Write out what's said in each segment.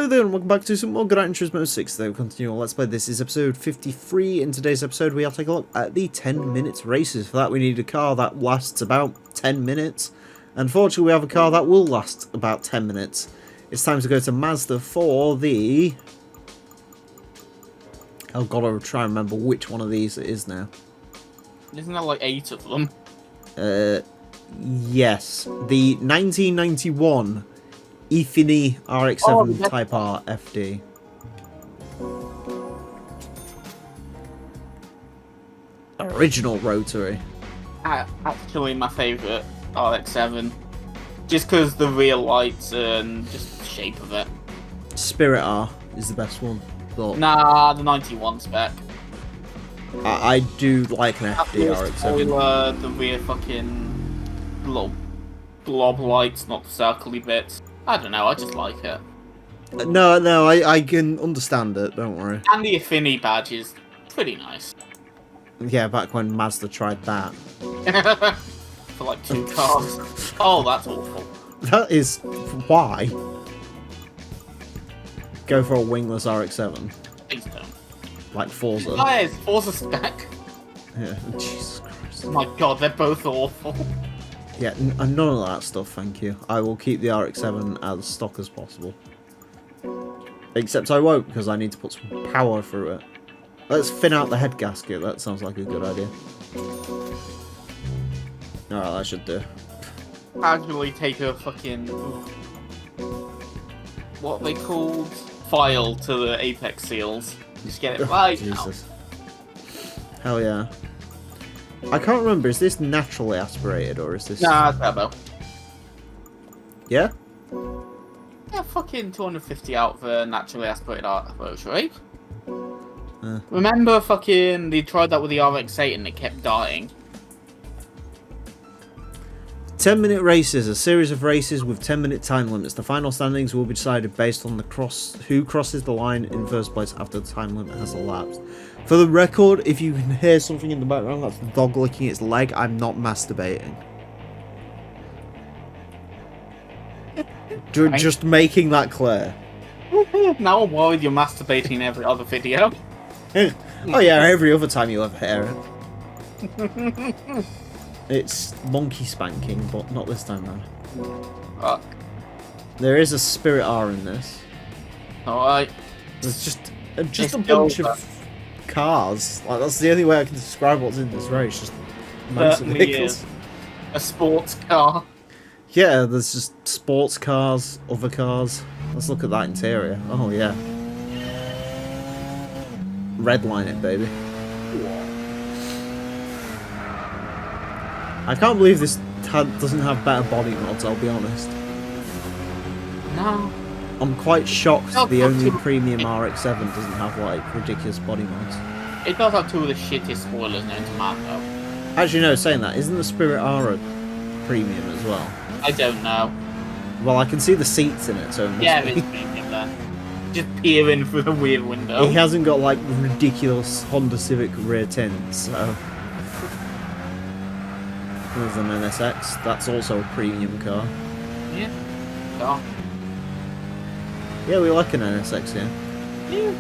Hello there and welcome back to some more Gran Turismo 6 though. Continue on Let's Play. This is episode 53. In today's episode we are taking a look at the 10 minutes races. For that we need a car that lasts about 10 minutes. Unfortunately we have a car that will last about 10 minutes. It's time to go to Mazda for the... Oh god, I'll try and remember which one of these it is now. Isn't there like 8 of them? Yes. The 1991 Infiniti RX-7 Type R FD. Original rotary. Actually, my favourite RX-7. Just because the rear lights and just the shape of it. Spirit R is the best one. But Nah, the 91 spec. I do like an FD RX-7. The rear fucking little blob lights, not the circly bits. I don't know, I just like it. No, I can understand it, don't worry. And the Affinity badge is pretty nice. Yeah, back when Mazda tried that. For like 2 cars. Oh, that's awful. That is... why? Go for a wingless RX-7. Please don't. Like Forza. Guys, Forza spec. Yeah, Jesus Christ. Oh my god, they're both awful. Yeah, none of that stuff, thank you. I will keep the RX-7 as stock as possible. Except I won't, because I need to put some power through it. Let's thin out the head gasket, that sounds like a good idea. Alright, that should do. Casually take a fucking... what are they called? File to the apex seals. Just get it right Jesus. Hell yeah. I can't remember, is this naturally aspirated or is this... Nah, turbo. Yeah? Yeah, fucking 250 out for naturally aspirated rotary. Remember fucking, they tried that with the RX-8 and it kept dying. 10-minute races, a series of races with 10-minute time limits. The final standings will be decided based on who crosses the line in first place after the time limit has elapsed. For the record, if you can hear something in the background, that's the dog licking its leg. I'm not masturbating. Just making that clear. Now I'm worried you're masturbating in every other video. Oh yeah, every other time you'll ever hear it. It's monkey spanking, but not this time round. Fuck. There is a Spirit R in this. Alright. There's just a bunch of cars. Like, that's the only way I can describe what's in this race. Just motor vehicles. A sports car. Yeah, there's just sports cars, other cars. Let's look at that interior. Oh yeah. Redline it, baby. I can't believe this doesn't have better body mods, I'll be honest. No. I'm quite shocked the only premium RX-7 doesn't have, like, ridiculous body mods. It does have 2 of the shittest spoilers known to man, though. Actually, no, saying that, isn't the Spirit R a premium as well? I don't know. Well, I can see the seats in it, so it must Yeah, be. it's premium then. Just peering through the weird window. He hasn't got, like, ridiculous Honda Civic rear tints, so... There's an NSX, that's also a premium car. Yeah. Car. Yeah, we like an NSX here. Yeah.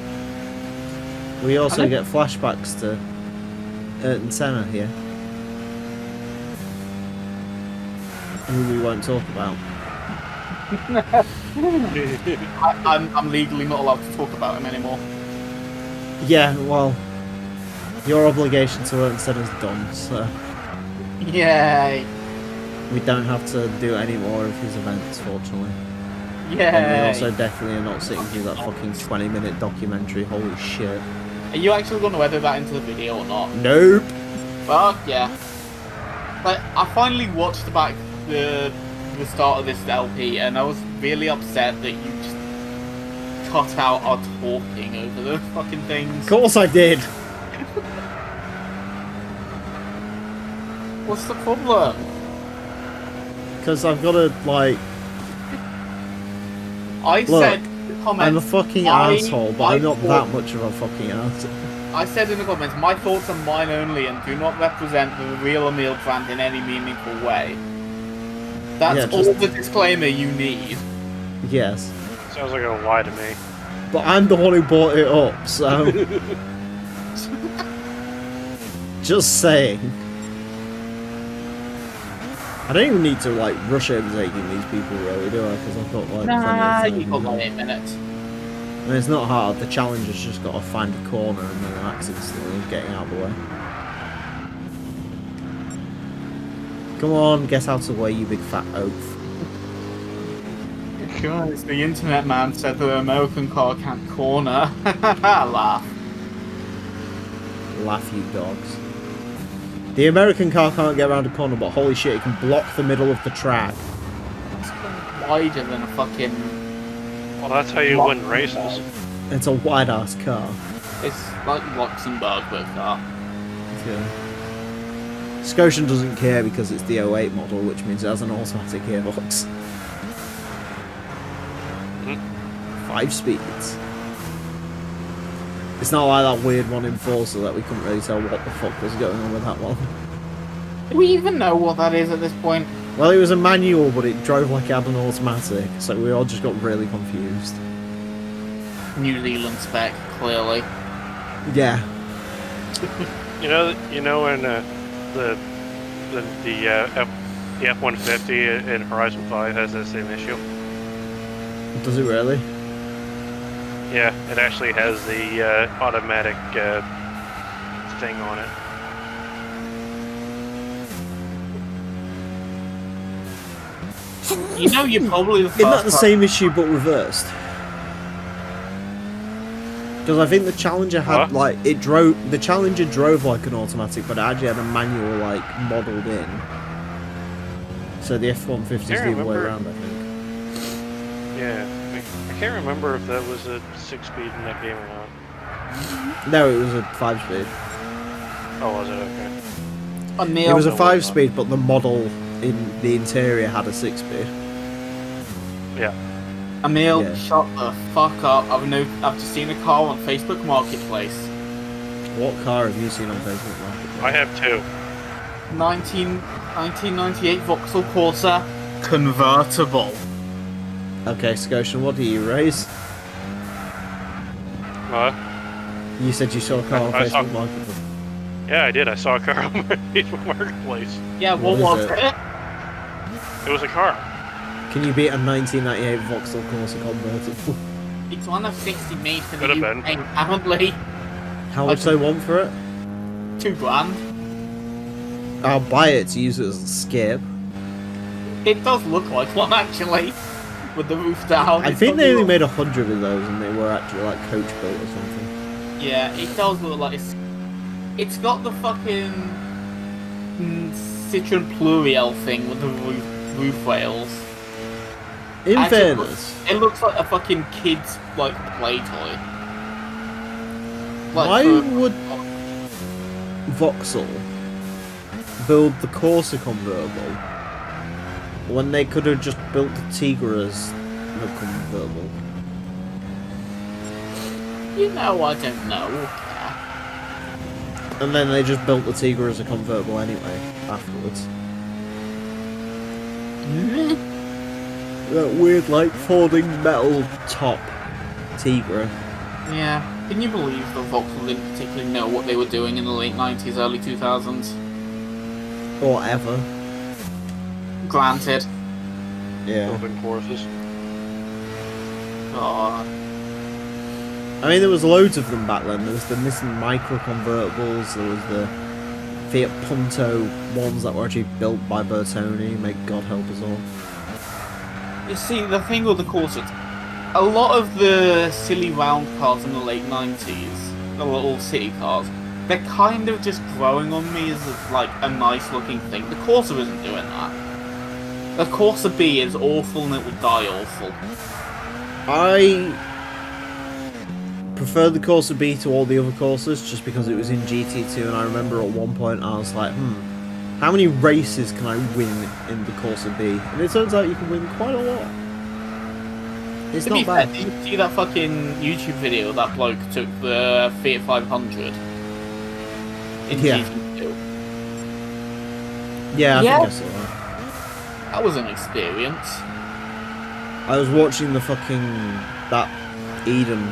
We also get flashbacks to Ayrton Senna here. Who we won't talk about. I'm legally not allowed to talk about him anymore. Yeah, well, your obligation to Ayrton Senna's done, so... Yay. We don't have to do any more of his events, fortunately. Yay. And we also definitely are not sitting through that fucking 20-minute documentary, holy shit. Are you actually going to edit that into the video or not? Nope! Fuck yeah. Like, I finally watched back the start of this LP and I was really upset that you just cut out our talking over the fucking things. Of course I did! What's the problem? Because I've got to, like... I Look, said in the comments... I'm a fucking asshole, but I'm not that much of a fucking asshole. I said in the comments, my thoughts are mine only and do not represent the real Emil brand in any meaningful way. That's all the disclaimer you need. Yes. Sounds like a lie to me. But I'm the one who bought it up, so... Just saying. I don't even need to, like, rush overtaking these people, really, do I? Because I've got, like, plenty of time. You've got like 8 minutes. And it's not hard. The challenge has just got to find a corner and then relax instantly, getting out of the way. Come on, get out of the way, you big fat oaf. Guys, the internet man said the American car can't corner. Laugh. Laugh, you dogs. The American car can't get around a corner, but holy shit, it can block the middle of the track. It's wider than a fucking... Well, that's how you win races. It's a wide-ass car. It's like Luxembourg with that. Yeah. Scotian doesn't care because it's the '08 model, which means it has an automatic gearbox. 5 speeds. It's not like that weird one in Forza that we couldn't really tell what the fuck was going on with that one. Do we even know what that is at this point? Well, it was a manual, but it drove like it had an automatic, so we all just got really confused. New Zealand spec, clearly. Yeah. You know when the F-150 in Horizon 5 has that same issue? Does it really? Yeah, it actually has the automatic thing on it. You know, you're probably the first. Isn't that the same issue but reversed? Because I think the Challenger had like the Challenger drove like an automatic, but it actually had a manual like modelled in. So the F-150 is the other way around, I think. Yeah, I can't remember if that was a 6-speed in that game or not. No, it was a 5-speed. Oh, was it? Okay. It was a 5-speed, but the model in the interior had a 6-speed. Yeah. Emil, shut the fuck up. I've just seen a car on Facebook Marketplace. What car have you seen on Facebook Marketplace? I have 2. 1998 Vauxhall Corsa convertible. Okay, Scotian, what do you raise? What? You said you saw a car on Facebook Marketplace. Yeah, I did. I saw a car on Facebook Marketplace. Yeah, what was it? It was a car. Can you beat a 1998 Vauxhall Corsa convertible? It's one of 60 made for Could the have UK, been. apparently. How much they want for it? $2,000. I'll buy it to use it as a skip. It does look like one, actually. With the roof down. I think they only made 100 of those and they were actually like coach built or something. Yeah, it does look like it's got the fucking Citroen Pluriel thing with the roof rails. In Actually, fairness, it looks like a fucking kid's like play toy. Like why would Vauxhall build the Corsa convertible when they could have just built the Tigra as the convertible? You know, I don't know. And then they just built the Tigra as a convertible anyway, afterwards. That weird, like, folding metal top Tigra. Yeah. Can you believe that Vauxhall didn't particularly know what they were doing in the late 90s, early 2000s? Or ever. Granted. Yeah. Building courses. God. I mean, there was loads of them back then. There was the Nissan Micra convertibles, there was the Fiat Punto ones that were actually built by Bertoni, may God help us all. You see, the thing with the Corsa, a lot of the silly round cars in the late 90s, the little city cars, they're kind of just growing on me as like a nice looking thing. The Corsa isn't doing that. The Corsa B is awful and it will die awful. I prefer the Corsa B to all the other Corsas just because it was in GT2, and I remember at one point I was like, how many races can I win in the Corsa B? And it turns out you can win quite a lot. It's not bad. Did you see that fucking YouTube video that bloke took the Fiat 500? In GT2? Yeah, I think I saw that. That was an experience. I was watching the fucking that Eden,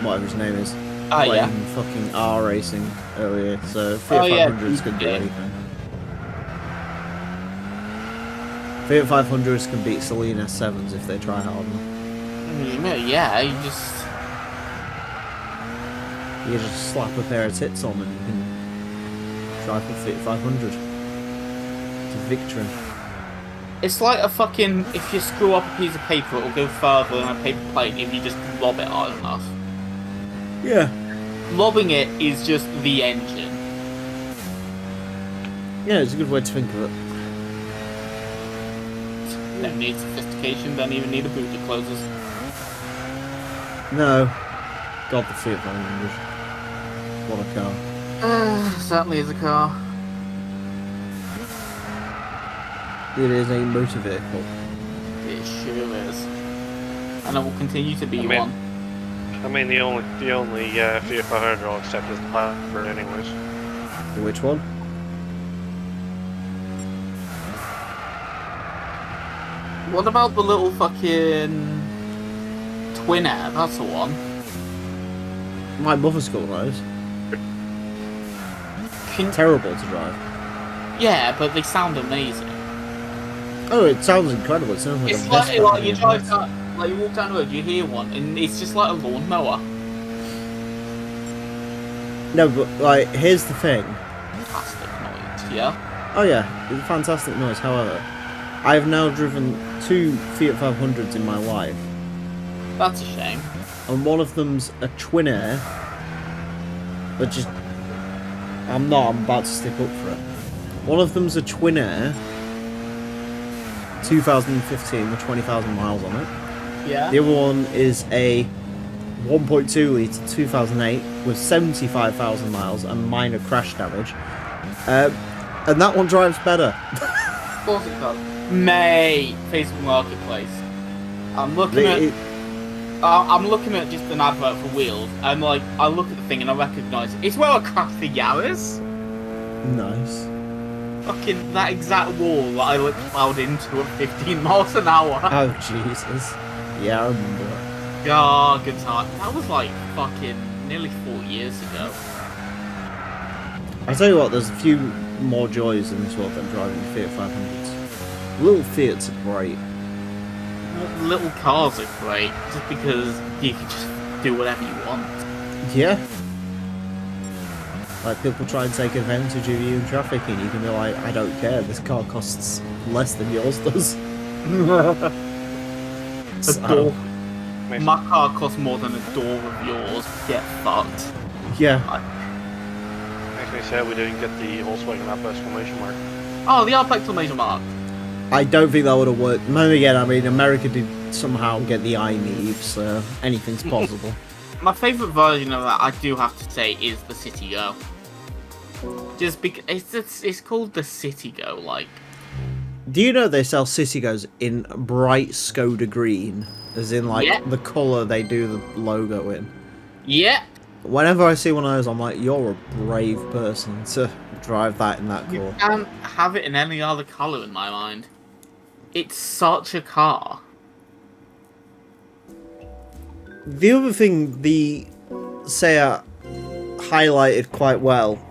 whatever his name is, Oh, playing yeah. fucking R racing earlier. So Oh, yeah, 500s can do yeah. anything. Fiat 500s can beat Selena 7s if they try hard enough. Yeah, You just slap a pair of tits on and you can drive the Fiat 500 to victory. it's like a fucking, if you screw up a piece of paper, it'll go further than a paper plate if you just lob it hard enough. Yeah. Lobbing it is just the engine. Yeah, it's a good way to think of it. Don't need sophistication, don't even need a boot that closes. No. God, the Fiat 500. What a car. Certainly is a car. It is a motor vehicle. It sure is. And it will continue to be I one. mean, the only Fiat 500 I'll accept is the hybrid, anyways. Which one? What about the little fucking twin air? That's the one. My mother's got those. Can... Terrible to drive. Yeah, but they sound amazing. Oh, it sounds incredible. It sounds like It's a like, Vespa like you in a drive house. down, like you walk down the road, you hear one, and it's just like a lawnmower. No, but like, here's the thing. Fantastic noise, yeah? Oh yeah, it's a fantastic noise. However, I've now driven 2 Fiat 500s in my life, That's a shame. and one of them's a twin air. But just, I'm about to stick up for it. One of them's a twin air, 2015 with 20,000 miles on it. Yeah? The other one is a 1.2 litre 2008 with 75,000 miles and minor crash damage. And that one drives better. Of course it does. Mate, Facebook Marketplace. I'm looking I'm looking at just an advert for wheels, and like, I look at the thing and I recognise it. It's where I crashed the Yaris. Nice. Fucking that exact wall that I like plowed into at 15 miles an hour. Oh, Jesus. Yeah, I remember that. God, good time. That was like fucking nearly 4 years ago. I'll tell you what, there's a few more joys in this world than driving Fiat 500s. Little Fiats are great. Little cars are great, just because you can just do whatever you want. Yeah. Like, people try and take advantage of you in traffic and you can be like, I don't care, this car costs less than yours does. A door. My car costs more than a door of yours. Get fucked. Yeah. Makes me sad we didn't get the Volkswagen up exclamation mark. Oh, the up exclamation mark. I don't think that would have worked. Then again, I mean, America did somehow get the iNeave, so anything's possible. My favourite version of that, I do have to say, is the City Go. Just because it's called the City Go, like. Do you know they sell Citygos in bright Skoda green? As in, like, Yeah. the colour they do the logo in. Yeah. Whenever I see one of those, I'm like, you're a brave person to drive that in that You colour. can't have it in any other colour in my mind. It's such a car. The other thing the Seat highlighted quite well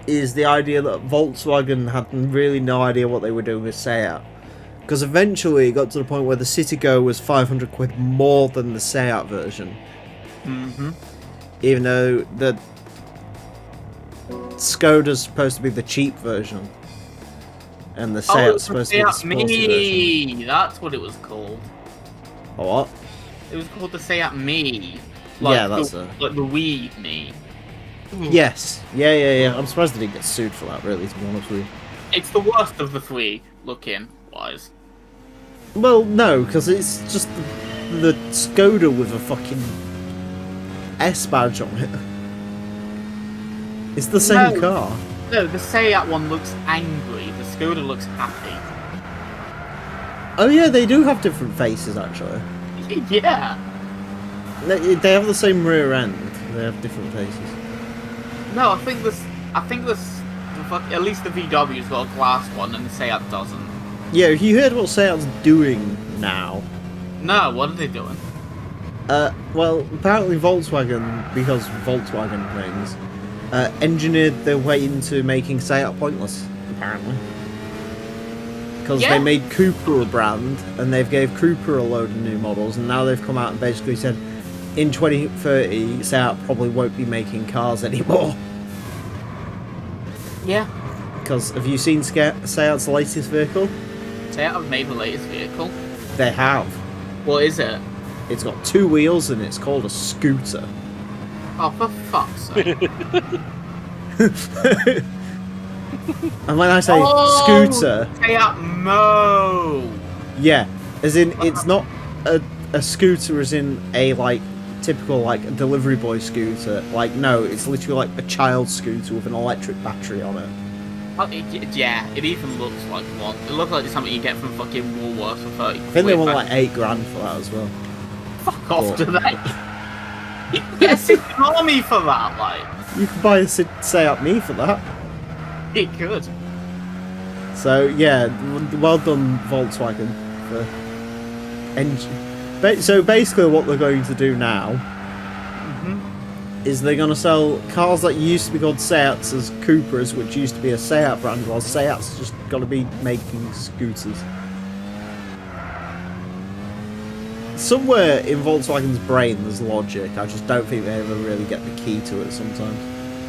is the idea that Volkswagen had really no idea what they were doing with Seat. Because eventually it got to the point where the Citigo was 500 quid more than the Seat version. Mm-hmm. Even though the Skoda's supposed to be the cheap version. And the Seat's supposed to be the sporty version. That's what it was called. Or what? It was called the Seat Me. Yeah, that's the, it. like the Wii Me. Yes. Yeah. I'm surprised they didn't get sued for that, really, to be honest with you. It's the worst of the three, looking wise. Well, no, because it's just the Skoda with a fucking S badge on it. It's the same car. No, the Seat one looks angry. The Skoda looks happy. Oh yeah, they do have different faces, actually. Yeah. They have the same rear end. They have different faces. No, I think this. At least the VW's got a glass one, and the Seat doesn't. Yeah, you heard what Seat's doing now. No, what are they doing? Well, apparently Volkswagen, because Volkswagen things, engineered their way into making Seat pointless, apparently. Because Yeah. they made Cooper a brand, and they've gave Cooper a load of new models, and now they've come out and basically said, in 2030, Seat probably won't be making cars anymore. Yeah. Because, have you seen Seat's latest vehicle? Say I've made the latest vehicle. They have. What is it? It's got 2 wheels, and it's called a scooter. Oh, for fuck's sake. And when I say scooter... Seat Mo! Yeah, as in, it's not a scooter as in a, like, typical, like, delivery boy scooter. Like, no, it's literally like a child scooter with an electric battery on it. Oh, yeah, it even looks like one. It looks like something you get from fucking Woolworths for 30 I think they want like 8 grand for that as well. Fuck off, do they? You can get a City Army for that, like. You could buy a Seat Me for that. It could. So, yeah, well done, Volkswagen, for engine. So, basically, what they're going to do now is they're going to sell cars that used to be called Seats as Cupras, which used to be a Seat brand, while Seat's just going to be making scooters. Somewhere in Volkswagen's brain there's logic, I just don't think they ever really get the key to it sometimes.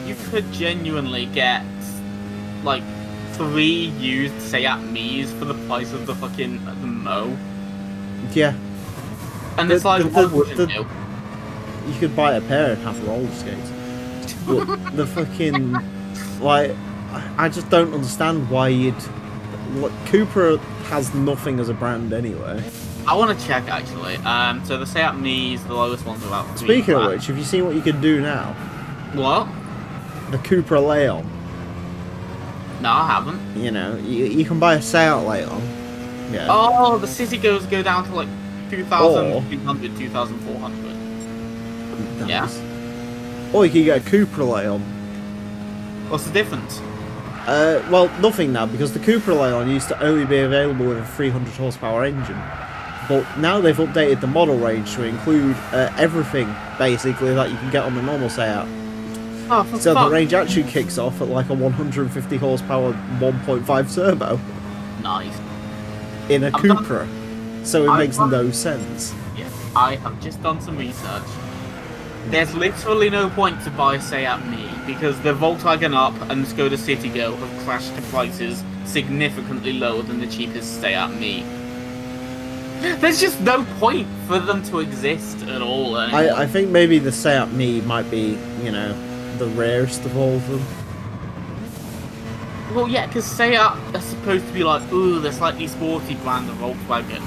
You could genuinely get, like, 3 used Seat Me's for the price of the fucking the Mo. Yeah. And it's like, what would you do? You could buy a pair and have roller skates. But the fucking... Like, I just don't understand why you'd... Look, Cupra has nothing as a brand anyway. I want to check, actually. So the Seat Me's, the lowest one's about 3 Speaking of grand. which, have you seen what you can do now? What? The Cupra Leon. No, I haven't. You know, you can buy a Seat Leon. Yeah. Oh, the city goes go down to like 2,300, 2,400. Yeah. Or you can get a Cupra Leon. What's the difference? Well, nothing now, because the Cupra Leon used to only be available with a 300 horsepower engine. But now they've updated the model range to include everything, basically, that you can get on the normal Seat. Oh, for So fuck. the range actually kicks off at like a 150 horsepower 1.5 turbo Nice. in a I've Cupra. So it I've makes done- no sense. Yeah, I have just done some research. There's literally no point to buy Seat Me because the Volkswagen Up and Skoda Citigo have crashed to prices significantly lower than the cheapest Seat Me. There's just no point for them to exist at all anymore. I think maybe the Seat Me might be, you know, the rarest of all of them. Well, yeah, because Seat are supposed to be like, ooh, the slightly sporty brand of Volkswagen.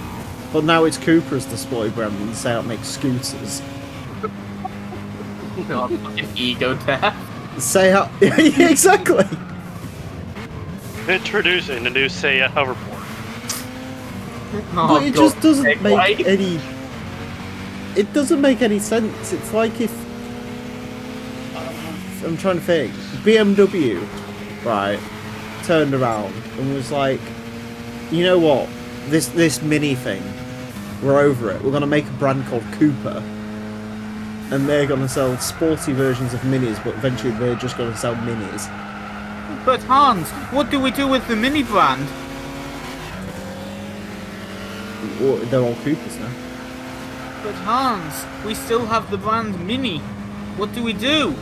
But now it's Cupra's the sporty brand and Seat makes scooters. God, fucking ego death. Seat... Yeah, exactly! Introducing the new Seat hoverboard. Oh, But it God, just doesn't take make away. any... It doesn't make any sense. It's like if... I'm trying to think. BMW, right, turned around and was like, you know what? This Mini thing, we're over it. We're going to make a brand called Cooper. And they're going to sell sporty versions of Minis, but eventually they're just going to sell Minis. But Hans, what do we do with the Mini brand? Or they're all Coopers now. But Hans, we still have the brand Mini. What do we do?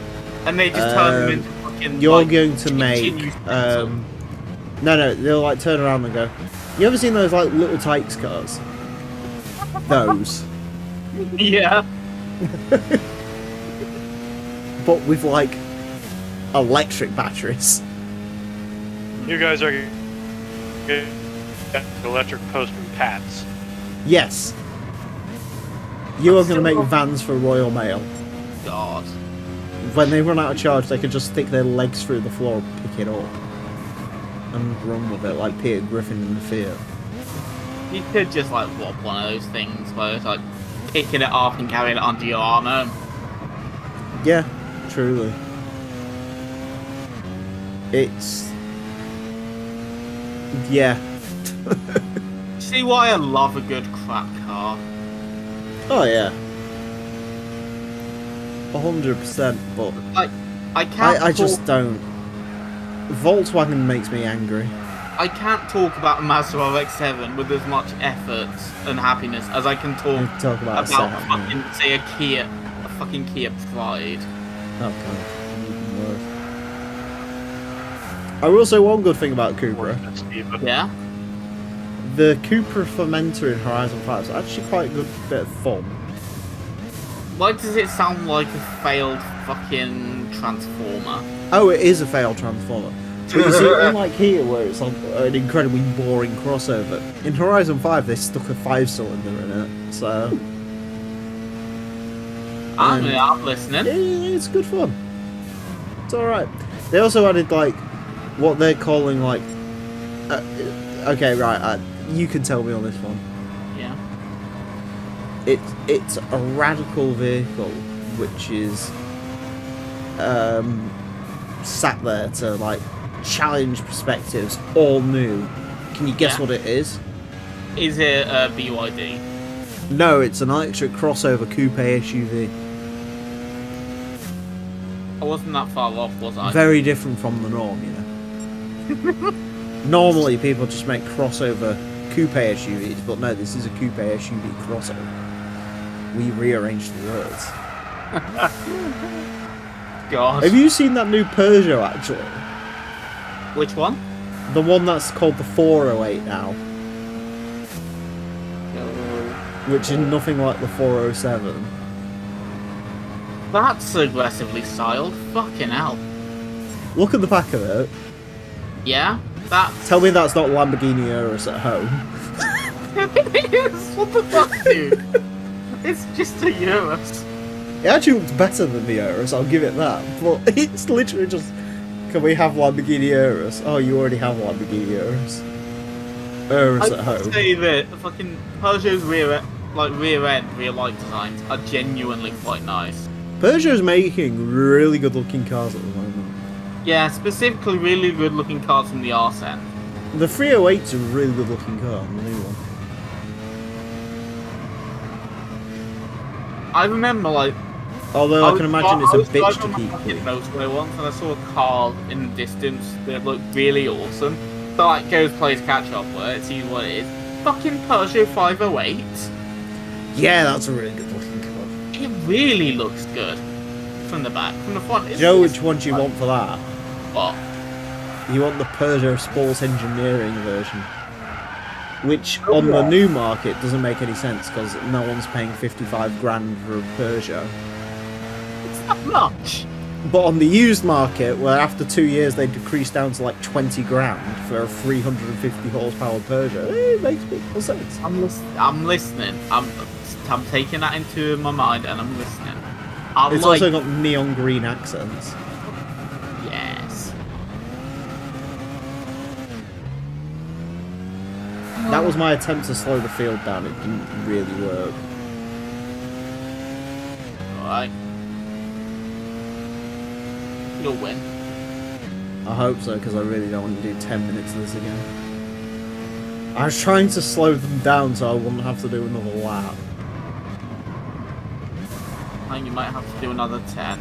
And they just turn them into fucking. You're like, going to make... continuous No, they'll like turn around and go, you ever seen those like little Tykes cars? Those. Yeah. But with like electric batteries. You guys are getting electric postman Pats. Yes. You are going to make vans for Royal Mail. God. When they run out of charge, they can just stick their legs through the floor and pick it up. And run with it like Peter Griffin in the Fiat. You could just like swap one of those things where it's like picking it off and carrying it onto your arm. Yeah, truly. It's... Yeah. See why I love a good crap car? Oh yeah, 100%. But I can't. I just don't. Volkswagen makes me angry. I can't talk about a Mazda RX-7 with as much effort and happiness as I can talk, We talk about a about Seat, fucking say a fucking Kia Pride. Oh god, even worse. I will say one good thing about Cupra. Yeah. The Cupra fermenter in Horizon 5 is actually quite a good bit of fun. Why does it sound like a failed fucking transformer? Oh, it is a failed transformer. But you see, unlike here, where it's an incredibly boring crossover, in Horizon 5 they stuck a 5-cylinder in it, so... I'm listening. It's good fun. It's alright. They also added, like, what they're calling, like... okay, right, you can tell me on this one. Yeah. It's a radical vehicle, which is sat there to, like, challenge perspectives, all new. Can you guess what it is? Is it a BYD? No, it's an electric crossover coupe SUV. I wasn't that far off, was I? Very different from the norm, you know. Normally, people just make crossover coupe SUVs, but no, this is a coupe SUV crossover. We rearranged the words. God. Have you seen that new Peugeot, actually? Which one? The one that's called the 408 now, which is nothing like the 407. That's aggressively styled. Fucking hell. Look at the back of it. Yeah? That's... Tell me that's not Lamborghini Urus at home. It is! What the fuck, dude? It's just a Urus. It actually looks better than the Urus, I'll give it that. But it's literally just... Can we have Lamborghini Urus? Oh, you already have Lamborghini Urus. Urus at I'd home. say that the fucking Peugeot's rear end, rear light designs are genuinely quite nice. Peugeot's making really good looking cars at the moment. Yeah, specifically really good looking cars from the arse end. The 308's a really good looking car, the new one. I remember, like... Although I can imagine it's a bitch to keep. I was driving on my motorway once and I saw a car in the distance that looked really awesome. So like goes plays catch up with it, see what it is. Fucking Peugeot 508. Yeah, that's a really good looking car. It really looks good. From the back. From the front. Do you know which one do you want for that? What? You want the Peugeot Sports Engineering version. Which, on the new market, doesn't make any sense, because no one's paying 55 grand for a Peugeot. It's not much. But on the used market, where after 2 years they decrease down to like 20 grand for a 350 horsepower Peugeot, it makes more sense. I'm listening. I'm taking that into my mind and I'm listening. It's also got neon green accents. Yes. That was my attempt to slow the field down. It didn't really work. Alright. You'll win. I hope so, because I really don't want to do 10 minutes of this again. I was trying to slow them down so I wouldn't have to do another lap. I think you might have to do another 10.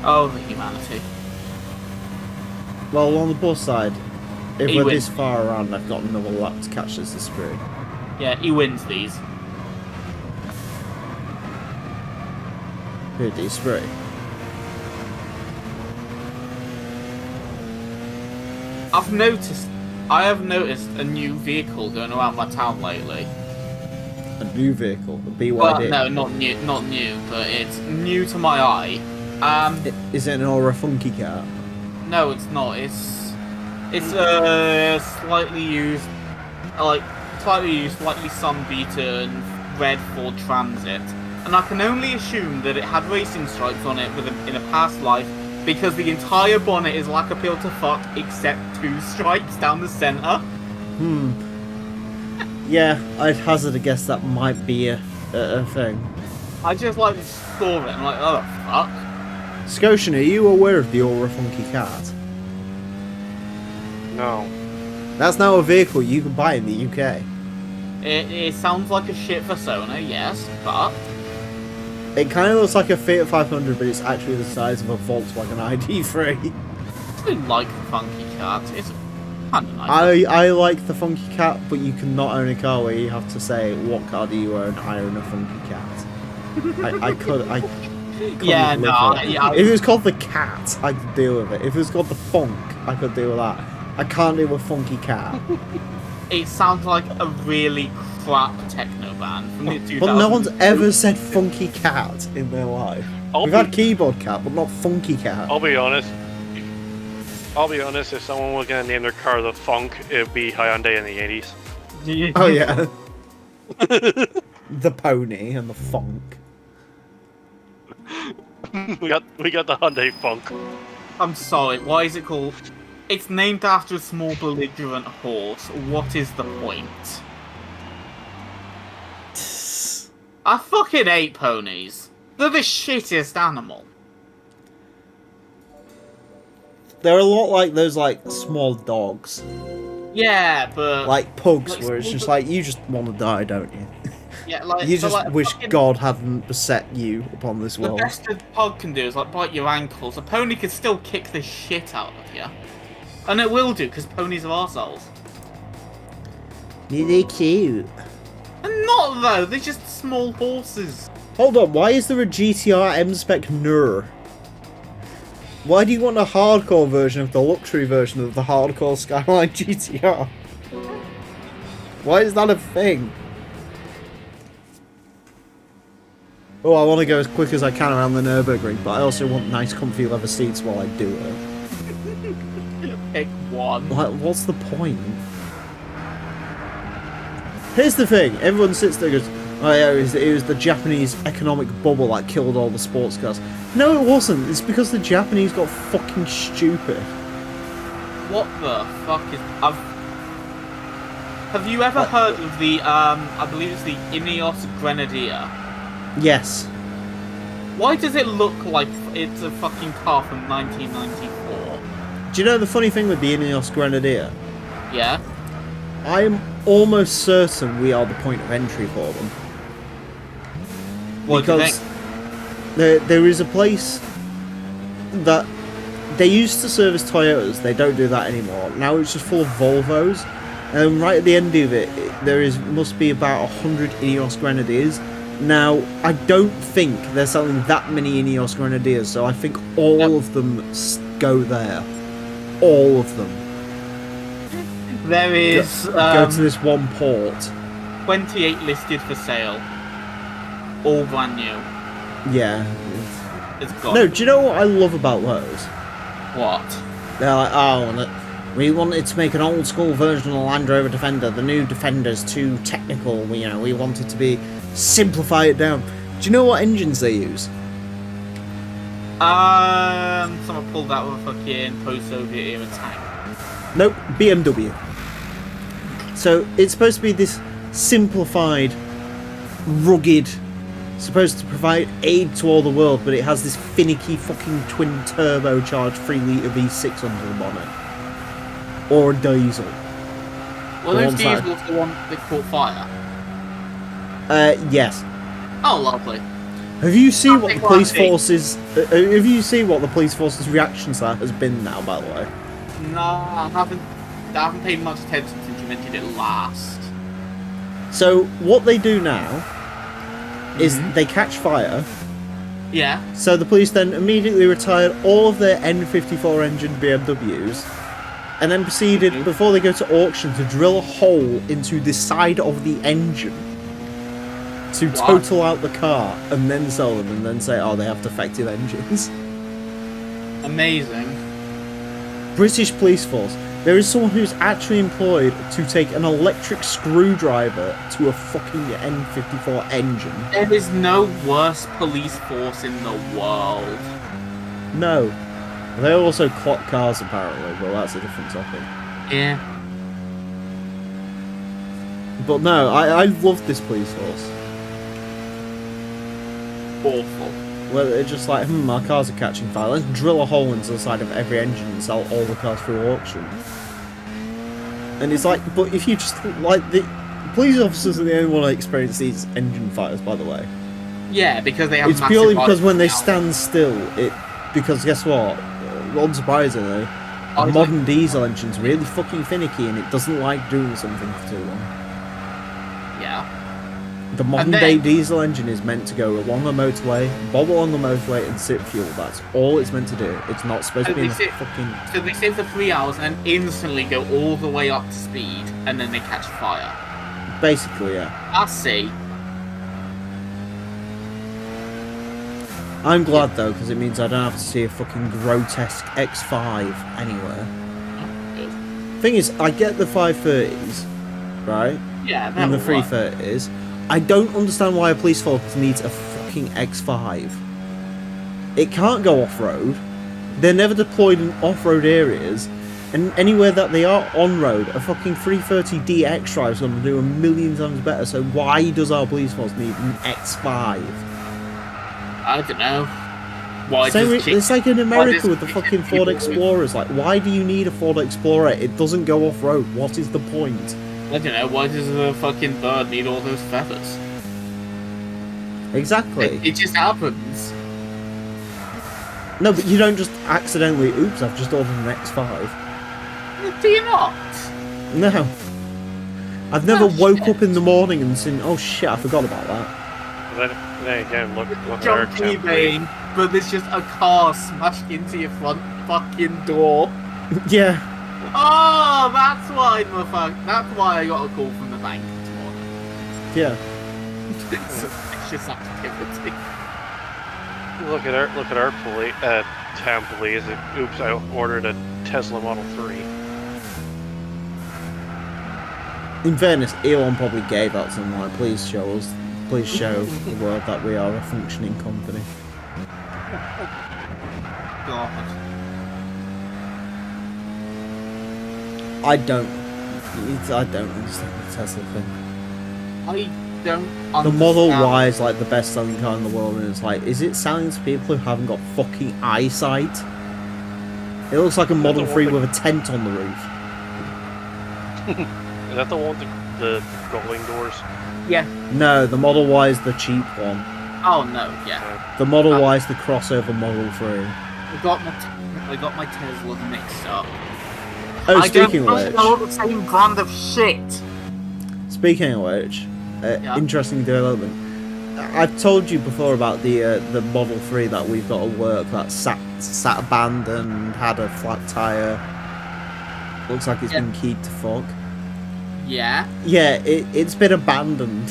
Oh, the humanity. Well, on the plus side, if He we're wins. this far around, I've got another lap to catch this spree. Yeah, he wins these. Who do you spree? I have noticed a new vehicle going around my town lately. A new vehicle, a BYD. Well, no, not new, but it's new to my eye. Is it an Aura Funky car? No, it's not. It's a slightly used, slightly sun-beaten red Ford Transit, and I can only assume that it had racing stripes on it in a past life, because the entire bonnet is like a pill to fuck except 2 stripes down the centre. Yeah, I'd hazard a guess that might be a thing. I just saw it and I'm like, oh the fuck. Scotian, are you aware of the Aura Funky cart? No. That's now a vehicle you can buy in the UK. It sounds like a shit persona, yes, but It kind of looks like a Fiat 500, but it's actually the size of a Volkswagen ID3. I like the funky cat. It's kind of nice. I like the funky cat, but you cannot own a car where you have to say, what car do you own? I own a funky cat. I couldn't Yeah, live no, with it. yeah. If it was called the cat, I could deal with it. If it was called the funk, I could deal with that. I can't deal with funky cat. It sounds like a really crap techno band from the 2000s. But no one's ever said funky cat in their life. We've had keyboard cat, but not funky cat. I'll be honest. If someone was gonna name their car the Funk, it'd be Hyundai in the 80s. Oh yeah. The pony and the funk. we got the Hyundai Funk. I'm sorry, why is it called? It's named after a small belligerent horse. What is the point? I fucking hate ponies. They're the shittiest animal. They're a lot like those like small dogs. Yeah, but Like pugs, like where it's small just dog- like you just want to die, don't you? yeah, like You so, just like, wish fucking- God hadn't beset you upon this The world. best a pug can do is like bite your ankles. A pony can still kick the shit out of you, and it will do because ponies are arseholes. They're cute. And not though, they're just small horses. Hold on, why is there a GTR M-Spec Nur? Why do you want a hardcore version of the luxury version of the hardcore Skyline GTR? Why is that a thing? Oh, I want to go as quick as I can around the Nürburgring, but I also want nice comfy leather seats while I do it. Pick one. Like, what's the point? Here's the thing, everyone sits there and goes, oh yeah, it was the Japanese economic bubble that killed all the sports cars. No, it wasn't. It's because the Japanese got fucking stupid. What the fuck is... Have you ever heard of the, I believe it's the Ineos Grenadier? Yes. Why does it look like it's a fucking car from 1994? Do you know the funny thing with the Ineos Grenadier? Yeah? I'm almost certain we are the point of entry for them. What do you Because think? there is a place that they used to service Toyotas. They don't do that anymore. Now it's just full of Volvos. And right at the end of it, must be about 100 Ineos Grenadiers. Now, I don't think they're selling that many Ineos Grenadiers, so I think all of them go there. All of them. There is Go to this one port. 28 listed for sale. All brand new. Yeah. It's gone. No, do you know what I love about those? What? They're like, oh, we wanted to make an old school version of the Land Rover Defender. The new Defender's too technical. We wanted to simplify it down. Do you know what engines they use? Someone pulled out with a fucking post-Soviet era tank. Nope, BMW. So it's supposed to be this simplified, rugged, supposed to provide aid to all the world, but it has this finicky fucking twin turbocharged 3-litre V6 under the bonnet. Or a diesel. Well, those diesels the one that caught fire. Yes. Oh, lovely. Have you seen what the Classic police one, forces? Have you seen what the police forces' reaction to that has been now? By the way. No, I haven't paid much attention since you mentioned it last. So what they do now is they catch fire. Yeah. So the police then immediately retired all of their N54 engine BMWs, and then proceeded before they go to auction to drill a hole into the side of the engine to total out the car, and then sell them, and then say, oh, they have defective engines. Amazing. British police force. There is someone who's actually employed to take an electric screwdriver to a fucking N54 engine. There is no worse police force in the world. No. They also clock cars, apparently, but that's a different topic. Yeah. But no, I love this police force. Awful. Where they're just like, our cars are catching fire. Let's drill a hole into the side of every engine and sell all the cars through auction. And it's like, but if you just, like, Police officers are the only one that experience these engine fires, by the way. Yeah, because they have. It's purely because when they stand still, because guess what? Unsurprisingly, a modern diesel engine's really fucking finicky and it doesn't like doing something for too long. Yeah. The modern day diesel engine is meant to go along the motorway, bob along the motorway, and sip fuel. That's all it's meant to do. It's not supposed to be in a fucking. So they sit for 3 hours and then instantly go all the way up to speed, and then they catch fire. Basically, yeah. I see. I'm glad though, because it means I don't have to see a fucking grotesque X5 anywhere. Good. Thing is, I get the 530s, right? Yeah, and the 330s. I don't understand why a police force needs a fucking X5. It can't go off-road. They're never deployed in off-road areas, and anywhere that they are on-road, a fucking 330DX drive is going to do a million times better, so why does our police force need an X5? I don't know. Why it's like in America with the fucking Ford Explorers. Like, why do you need a Ford Explorer? It doesn't go off-road. What is the point? I don't know. Why does the fucking bird need all those feathers? Exactly. It just happens. No, but you don't just accidentally, oops, I've just ordered an X5. Do you not? No. I've never woke up in the morning and seen, oh shit, I forgot about that. Then again, look at our template. But there's just a car smashed into your front fucking door. Yeah. Oh, that's why I got a call from the bank this morning. Yeah. It's just activity. Look at our town police. Oops, I ordered a Tesla Model 3. In fairness, Elon probably gave that to them, like, please show the world that we are a functioning company. God. I don't understand the Tesla thing. I don't understand. The Model Y is like the best selling car in the world, and it's like, is it selling to people who haven't got fucking eyesight? It looks like a Model 3 with a tent on the roof. Is that the one with the rolling doors? Yeah. No, the Model Y is the cheap one. Oh no, yeah. The Model Y is the crossover Model 3. I got my Teslas mixed up. Oh, speaking of which, they're all the same brand of shit. Speaking of which, interesting development. I've told you before about the Model 3 that we've got at work that sat abandoned, had a flat tire. Looks like it's been keyed to fuck. Yeah. Yeah, it's been abandoned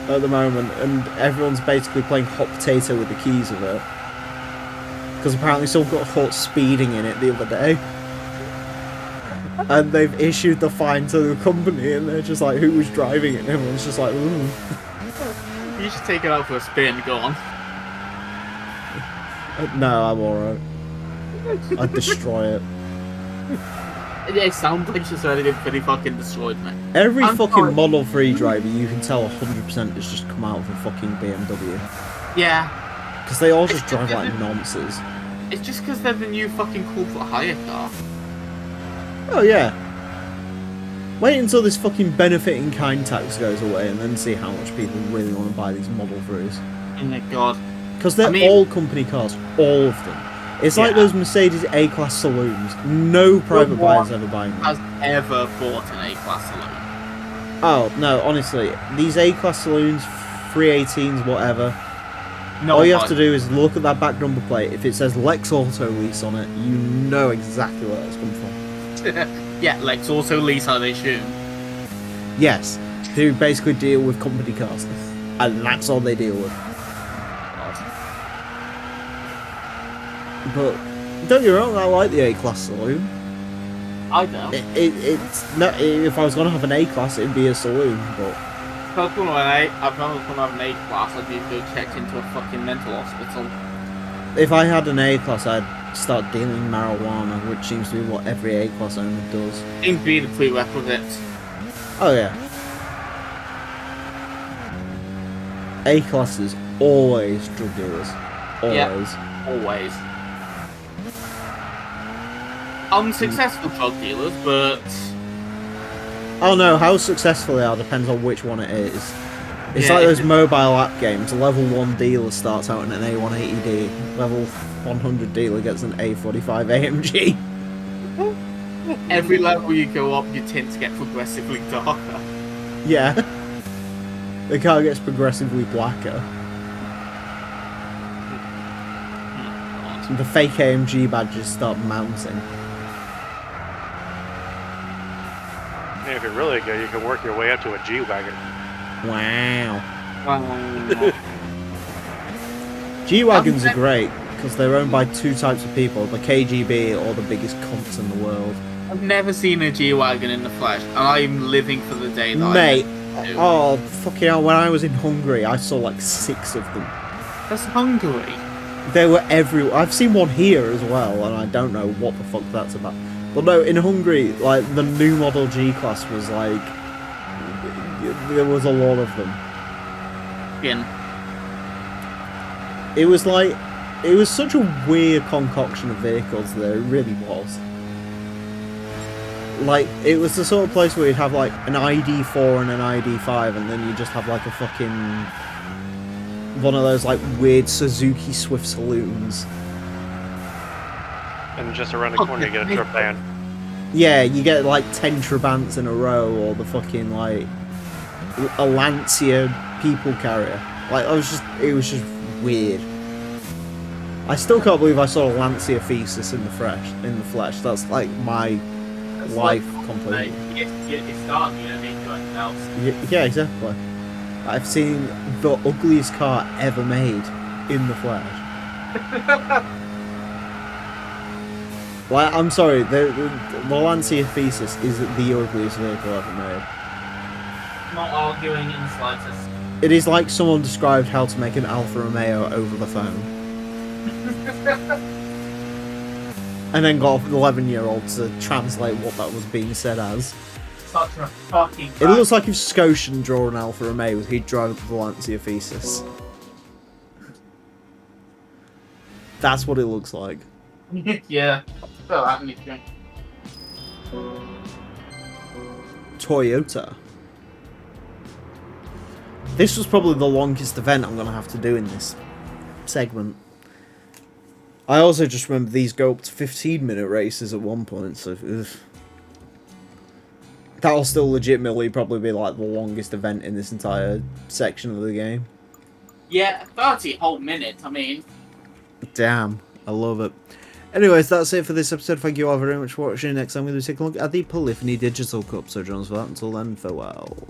at the moment, and everyone's basically playing hot potato with the keys of it. Because apparently someone got caught speeding in it the other day. And they've issued the fine to the company, and they're just like, who was driving it? And everyone's just like, ooh. You should take it out for a spin, go on. No, I'm alright. I'd destroy it. It sounds like she's already been pretty fucking destroyed, man. Every fucking Model 3 driver, you can tell 100% has just come out of a fucking BMW. Yeah. Because they all just drive like nonsense. It's just because they're the new fucking corporate hire car. Oh yeah. Wait until this fucking benefit in kind tax goes away and then see how much people really want to buy these Model 3s. Oh my god. Because they're all company cars, all of them. It's like those Mercedes A-Class saloons. No private buyer's ever buying them. Has ever bought an A-Class saloon. Oh, no, honestly. These A-Class saloons, 318s, whatever. No, all you have to do is look at that back number plate. If it says Lex Auto Lease on it, you know exactly where that's come from. Yeah, Lex Auto Lease, I assume. Yes, who basically deal with company cars. And that's all they deal with. But don't get me wrong, I like the A-Class saloon. I don't. It's not, if I was going to have an A-Class, it'd be a saloon, but... If I was going to have an A-Class, I'd need to go checked into a fucking mental hospital. If I had an A-Class, I'd start dealing marijuana, which seems to be what every A-Class owner does. Seems to be the prerequisites. Oh yeah. A-Classes, always drug dealers. Always. Yeah, always. Unsuccessful drug dealers, but... Oh no, how successful they are depends on which one it is. It's Yeah, like those mobile app games. A level 1 dealer starts out in an A180D. Level 100 dealer gets an A45 AMG. Every level you go up, your tints get progressively darker. Yeah. The car gets progressively blacker. The fake AMG badges start mounting. Yeah, if you're really good, you can work your way up to a G-Wagon. Wow. G-Wagons are great, because they're owned by two types of people, the KGB or the biggest cunts in the world. I've never seen a G-Wagon in the flesh, and I'm living for the day that Mate, I do. oh, fucking hell, when I was in Hungary, I saw like 6 of them. That's Hungary. They were everywhere. I've seen one here as well, and I don't know what the fuck that's about. But no, in Hungary, like, the new model G-Class was like... There was a lot of them. It was like... It was such a weird concoction of vehicles there, it really was. Like, it was the sort of place where you'd have like an ID4 and an ID5, and then you just have like a fucking... one of those like weird Suzuki Swift saloons. And just around the corner, you get a Trabant. Yeah, you get like 10 Trabants in a row, or the fucking like a Lancia people carrier. Like, it was just weird. I still can't believe I saw a Lancia Thesis in the flesh. That's like my life completely. It's starting, you don't need to do anything else. Yeah, exactly. I've seen the ugliest car ever made in the flesh. Like, I'm sorry, the Lancia Thesis is the ugliest vehicle ever made. Not arguing in the slightest. It is like someone described how to make an Alfa Romeo over the phone. And then got 11-year-olds to translate what that was being said as. Such a fucking It looks like if Scotian draw an Alfa Romeo, he'd drive the Lancia Thesis. That's what it looks like. Yeah. Well, that needs to Toyota. This was probably the longest event I'm going to have to do in this segment. I also just remember these go up to 15-minute races at one point, so... Ugh. That'll still legitimately probably be like the longest event in this entire section of the game. Yeah, 30 whole minutes, I mean. Damn, I love it. Anyways, that's it for this episode. Thank you all very much for watching. Next time we're going to take a look at the Polyphony Digital Cup, so join us for that. Until then, farewell.